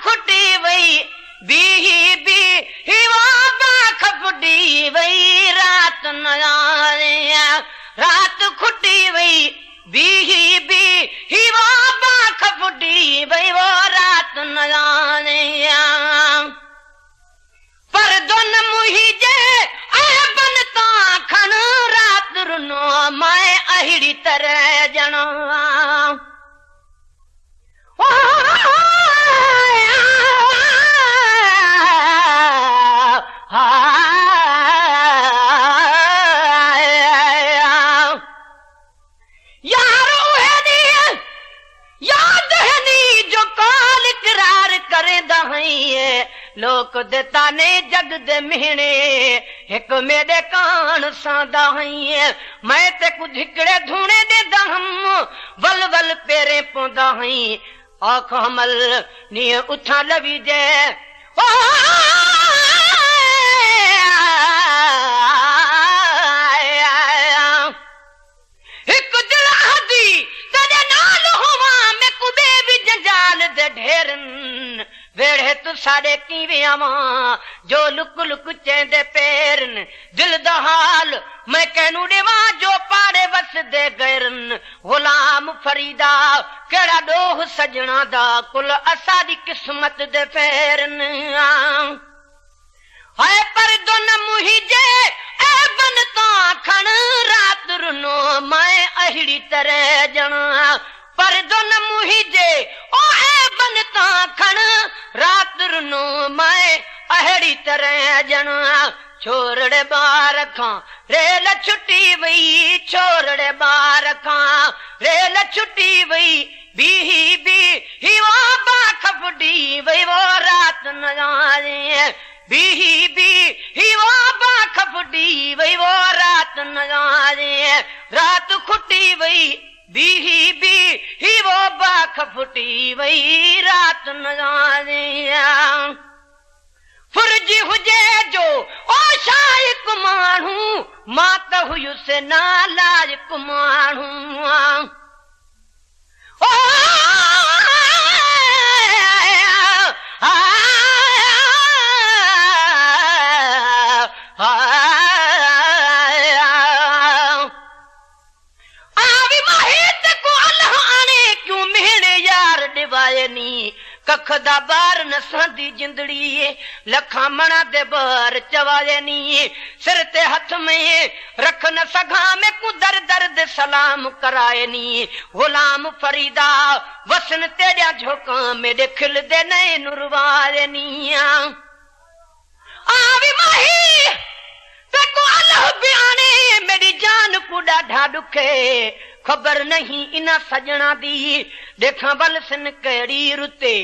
खुटी वई बीही बी हिवा बाख फुटी वई रात न आने रात खुटी वई बीही बी हिवा बाख फुटी वई वो रात न आने पर दोन मुही जे बन ता खन रात रुनो मैं अहिड़ी तरह ॼणा लोक देता ने जग दे मिहणे एक मेरे कान सादा हई मैं ते कुछ हिकड़े धूणे दे दहम वल वल पेरे पोंदा हई आख हमल नी उठा लवी जे ओ एक दिल हदी तने नाल होवा मैं कुबे भी जंजाल दे ढेरन वेड़े तू सारे कीवे आवा जो लुक लुक चेंदे पेरन दिल दा हाल मैं कहनू देवा जो पाड़े वस दे गैरन गुलाम फरीदा केड़ा डोह सजना दा कुल असादी किस्मत दे फेरन हाय पर दोन मुही जे ए बनता खण रात रुनो मैं अहिड़ी तरह ॼणा पर दोन मुही जे ओ ए बनता खण रात रुनो मैं अहिड़ी तरह ॼणा छोरड़े बार खां रेल छुटी वई छोरड़े बार खां रेल छुटी वई बीही बी हिवा बाख फुटी वई वो रात न आने बीही बी हिवा बाख फुटी वई वो रात न आने रात खुटी वई बीही बी हिवो बाख फुटी वई रात न आने फुरजी हुजे जो ओ शाइक माण्हू मां त हुयुसि नालायक माण्हू ओ कख दा बार न सांदी जिंदड़ी लखा मणा दे बार चवाए नी सिर ते हथ में रख न सघां में को दर दर्द सलाम कराए नी गुलाम फरीदा वसन तेरा झोकां में खिल दे नए नुरवाए नी आवी माही ते को अल्लाह बयाने मेरी जान को ॾाढा दुखे खबर नहीं इना सजना दी देखा बल सिन कड़ी रुते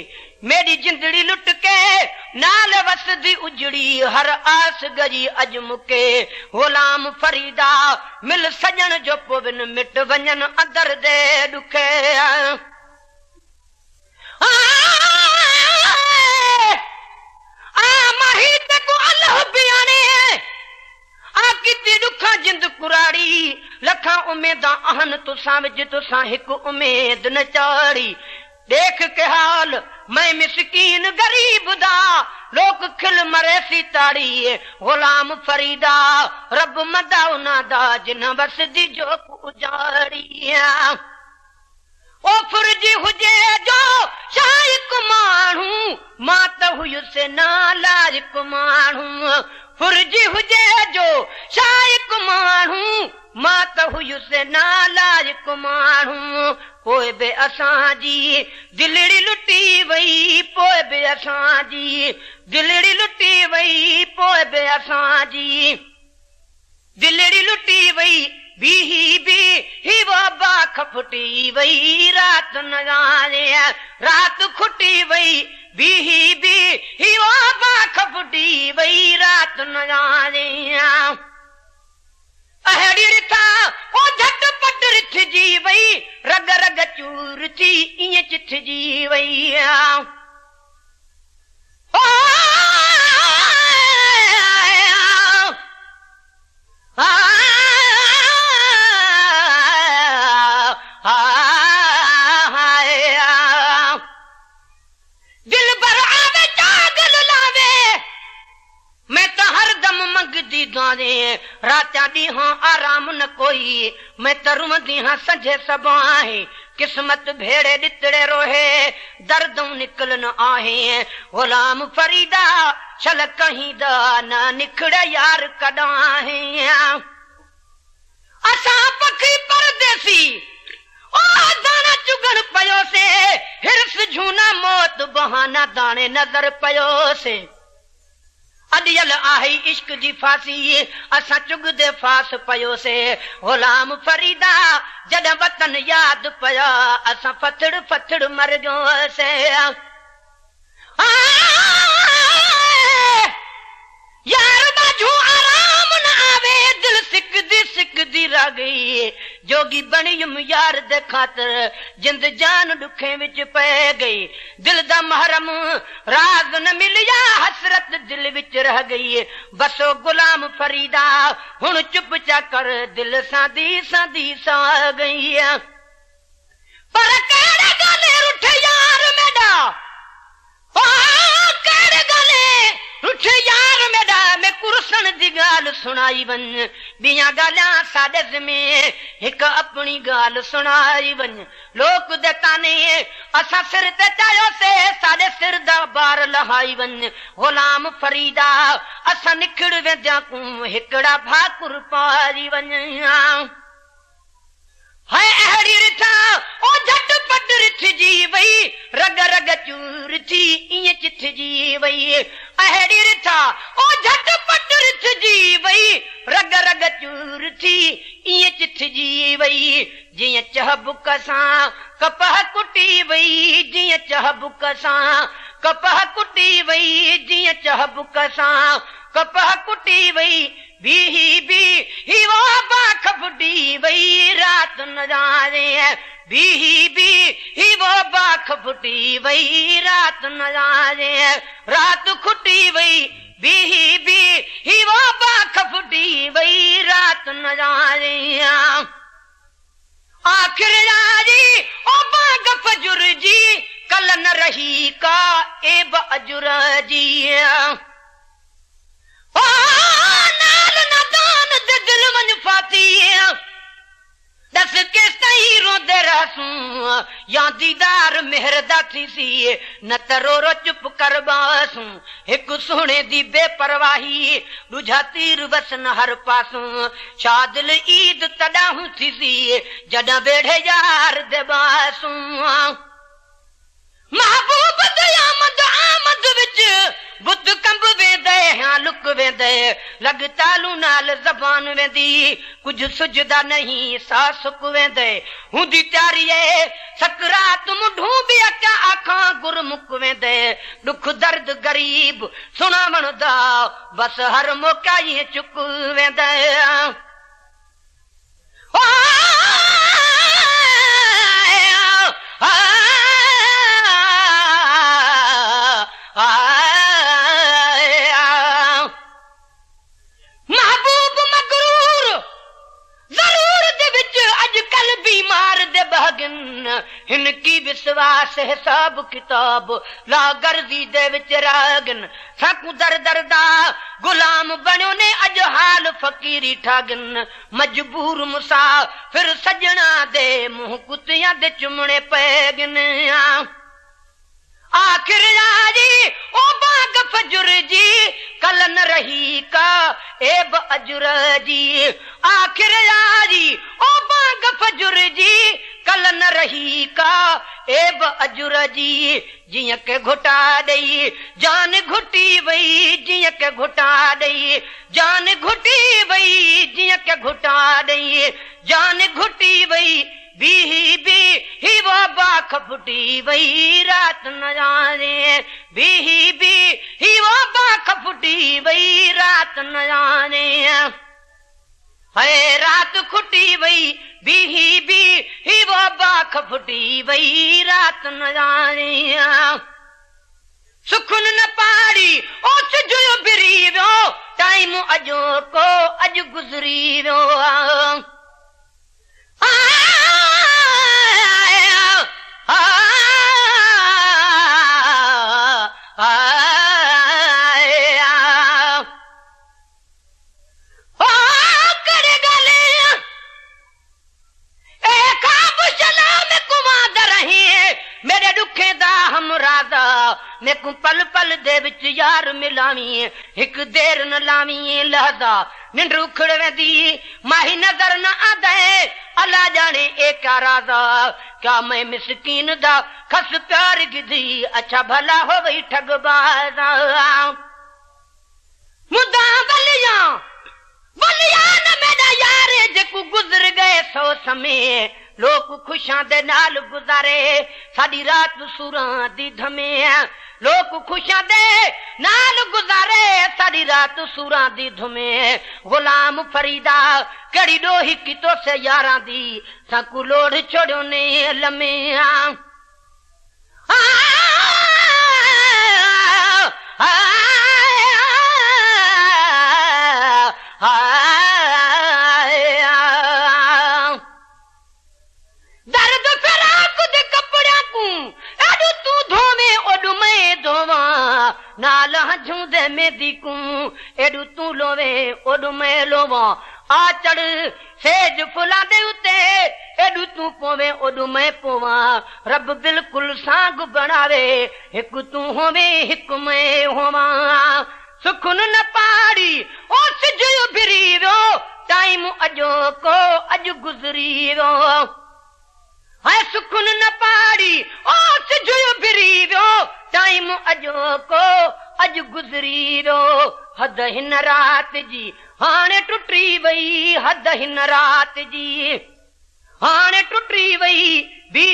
मेरी जिंदड़ी लुट के नाल वसदी उजड़ी हर आस गजी अज मुके गुलाम फरीदा मिल सजन जो पोविन मिट वञन अंदर दे दुखे माही ते को अल्लाह बयाने किती दुखा जिंद कुराड़ी लखा उम्मीदा आहन तुसा विच तुसा हिक उम्मीद न चाड़ी देख के हाल मैं मिस्कीन गरीब दा लोक खिल मरे सी ताड़ी गुलाम फरीदा रब मदा उना दा जिन वसदी जो उजाड़ी ओ फुरजी हुजे जो शाइक माण्हू मां त हुयुसि नालायक माण्हू फुरजी हुजे जो शाइक माण्हू मां त हुयुसि नालायक माण्हू पोइ बि असांजी दिलड़ी लुटी वई पोइ बि असांजी दिलड़ी लुटी वई पोइ बि असांजी दिलड़ी लुटी वई बीही बी हिवा बाख फुटी वई रात न आने रात खुटी वई बीही बी हिवा बाख फुटी वई रात न आने अहिड़ी रिथा ओ झटपट रिथजी वई रग रग चूर थी ईअं चिथजी वई दिल भर रात्या ॾींहं आराम न कोई मैं तरुम ॾींहं संझे सबाही किस्मत भेड़े ॾितड़े रोहे दर्दूं निकल न आहे गुलाम फरीदा छल कहीं दा न निखड़े यार कॾाहीं असां पखी परदेसी ओ दाना चुगण पयो से हिरस झूना मौत बहाना दाने नजर पयो से अडियल आहे इश्क जी फांसी असां चुगदे फास पयो से गुलाम फरीदा जॾहिं वतन याद पया असां फथड़ फथड़ मर गयो से यार बाजू आराम न आवे दिल सिकदी रह गई जोगी बणियुम यार दे खातर जिंद जान दुखे विच पै गई दिल दा महरम राज न मिलिया हसरत दिल विच रह गई बसो गुलाम फरीदा हुन चुप चा कर दिल सादी सादी सा गई पर केड़े गाले रुठे यार मेडा केड़े गाले रुठे यार मेडा मैं कुरसन दी गाल सुनाई वन बिया गालियां साडे ज़िमें हिक अपनी गाल सुनाई वन लोक दे ताने असां सिर ते चायो से साडे सिर दा बार लहाई वन गुलाम फरीदा असां निखड़ वेंदा कू हिकड़ा भाकुर पारी वन है अहड़ी रिठा ओ झट पट रिठ जी वई रग रग चूर थी इं चिथ जी वई अहड़ी रिठा ओ झट पट रिठ जी वई रग रग चूर थी इं चिथ जी वई जिं चहबुक सां कपह कुटी वई जिं चहबुक सां कपह कुटी वई जिं चहबुक सां कपह कुटी वई भी वो बाख फुटी वई रात न जाने भी वो बाख फुटी वई रात न जाने रात खुटी वई भी वो बाख फुटी वई रात न जाने आखिर यारी ओ बाग फजुर जी कल न रही का एब अजुर जी नाल नदान दे दिल वंज फाती दस किस ताईं रोंदे रहसूं या दीदार मेहर दा थी सी न त रो रो चुप कर बासूं हिक सोने दी बेपरवाही दूजा तीर वसन हर पासूं शादिल ईद तॾाहूं थी सी जॾहिं बेढ़े यार दे बासूं महबूब दयामद आमद विच बुद्ध कंब वेंदे हां लुक वेंदे लग तालू नाल ज़बान वेंदी कुछ सुझदा नहीं सा सुक वेंदे हुंदी त्यारीए सकरात मुढूं भी अका आखां गुरमुक वेंदे दुख दर्द गरीब सुनावण दा बस हर मौका ही चुक वेंदे महबूब मगरूर जरूर दे विच अजकल बीमार दे बहगिन हिनकी विश्वास हिसाब किताब ला गर्जी दे विच रागन साकू दर दरदा गुलाम बणियो ने अज हाल फकीरी ठागन मजबूर मुसा फिर सजना दे मुंह कुतियां दे चुमणे पैगन आखिर यारी ओ बाग फजुर जी कल न रही का एब अजुर जी आखिर यारी ओ बाग फजुर जी कल न रही का एब अजुर जी जिय के घुटा दई जान घुटी वई जिय के घुटा दई जान घुटी वई जिय के घुटा दई जान घुटी वई भी वो बाख फुटी वई रात न जाने भी वो बाख फुटी वई रात न जाने है रात खुटी वई भी वो बाख फुटी वई रात न जाने सुखुन न पाड़ी ओस जो बिरी वो टाइम अजो को अज गुजरी वो राजा मेकू पल पल दे विच यार मिलावी एक देर न लावी लहदा निंड उखड़ वेंदी माही नजर न आदे अल्लाह जाने ए क्या राजा क्या मैं मिसकीन दा खस प्यार गिधी अच्छा भला हो वही ठगबाजा मुद्दा बलिया न मेरा यार जेकू गुजर गए सो समय लोग खुशां दे नाल गुजारे साडी रात सुरां दी धमे लोग खुशां दे नाल गुजारे साडी रात सुरां दी धमे गुलाम फरीदा कड़ी डोही कितो से यारां दी साकू लोड़ छोड़ो ने लमे दर्द फिराक दे कपड़ियां को एडू तू धोवे ओडू मैं धोवा नाल हजूं दे मेदी को एडू तू लोवे ओडू मैं लोवा आ चढ़ सेज फुला दे उते एडू तू पोवे ओडू मैं पोवा रब बिल्कुल सांग बनावे एक तू होवे एक मैं होवा सुखुन न पाड़ी ओ सिजयो फिरी वो टाइम अजो को अज गुजरी वो हाय सुखुन न पाड़ी ओ सिजयो फिरी वो टाइम अजो को अज गुजरी वो हद हिन रात जी हाणे टुटी वई हद हिन रात जी हाणे टुटी वई भी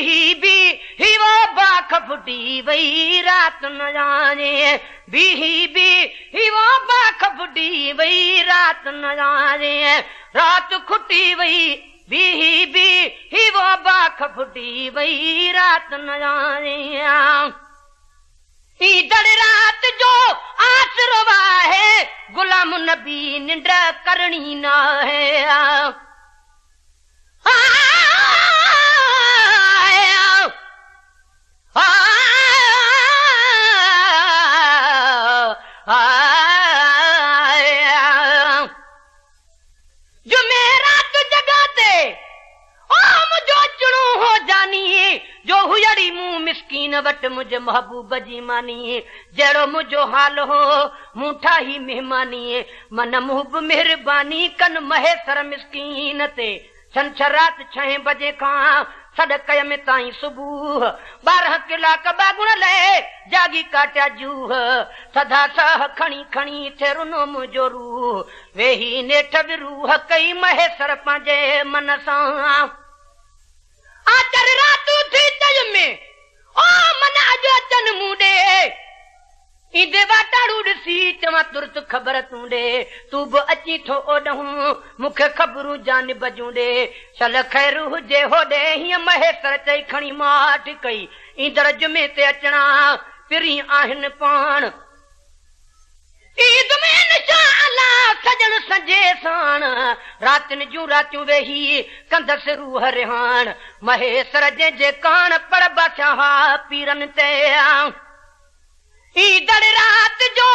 वो बाख फुटी वई रात न जाने भी वो बाख फुटी वई रात न जाने रात खुटी वई भी वो बाख फुटी वई रात न जाने ईदड़ रात जो आसरवा है गुलाम नबी निंड करनी ना है जो मेरा तो जगाते ओ मुझो चुणू हो जानी जो हुयड़ी मुंह मिस्कीन वट मुझे महबूब जी मानी जड़ो मुझो हाल हो मूठा ही मेहमानी मन मुहब मेहरबानी कन महेसर मिस्कीन ते छंछरात 6 बजे खां सड़क में ताई सुबह 12 कलाक बागुण ले जागी काट्या जूह सदा सह खणी खणी थे रुनो मुझो रूह वेही नेठ विरूह कई महेसर पंहिंजे मन सां आचर रात थी तज में ओ मन अजो अचन मुंडे ईंदे वाटाड़ू ॾिसी चवां तुरत ख़बर तूं ॾे तूं बि अची थो ओॾहूं मूंखे ख़बरूं जान बजूं ॾे चल ख़ैर हुजे होॾे हीअं महेसर चई खणी माठ कई ईंदड़ जुमे ते अचणा पिरी आहिनि पाण ईद में निशा अल्लाह सजण संजे साण रातिन जूं रातियूं वेही कंदसि रूह रिहाण महेसर जे कान पड़ बसिया पीरन ते ईदड़ रात जो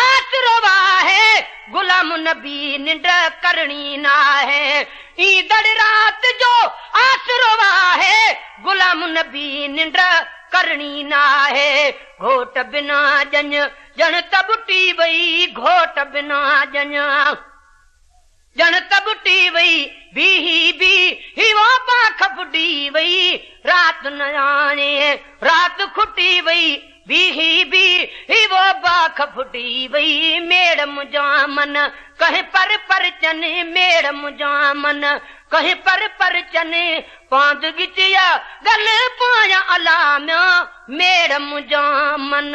आसरवा है गुलाम नबी निंड करनी ना है ईदड़ रात जो आसरवा है गुलाम नबी निंड करनी ना है घोट बिना जन जन तबुटी वई घोट बिना जन तबुटी वई भी वो पाख फुटी वई रात न जाने रात खुटी वई भी वो बाख फुटी वई मेड़ मुझा मन कहीं पर चने मेड़ मुझा मन कहीं पर चने पांद गिचिया गल पाया अलाम्या मेड़ मुझा मन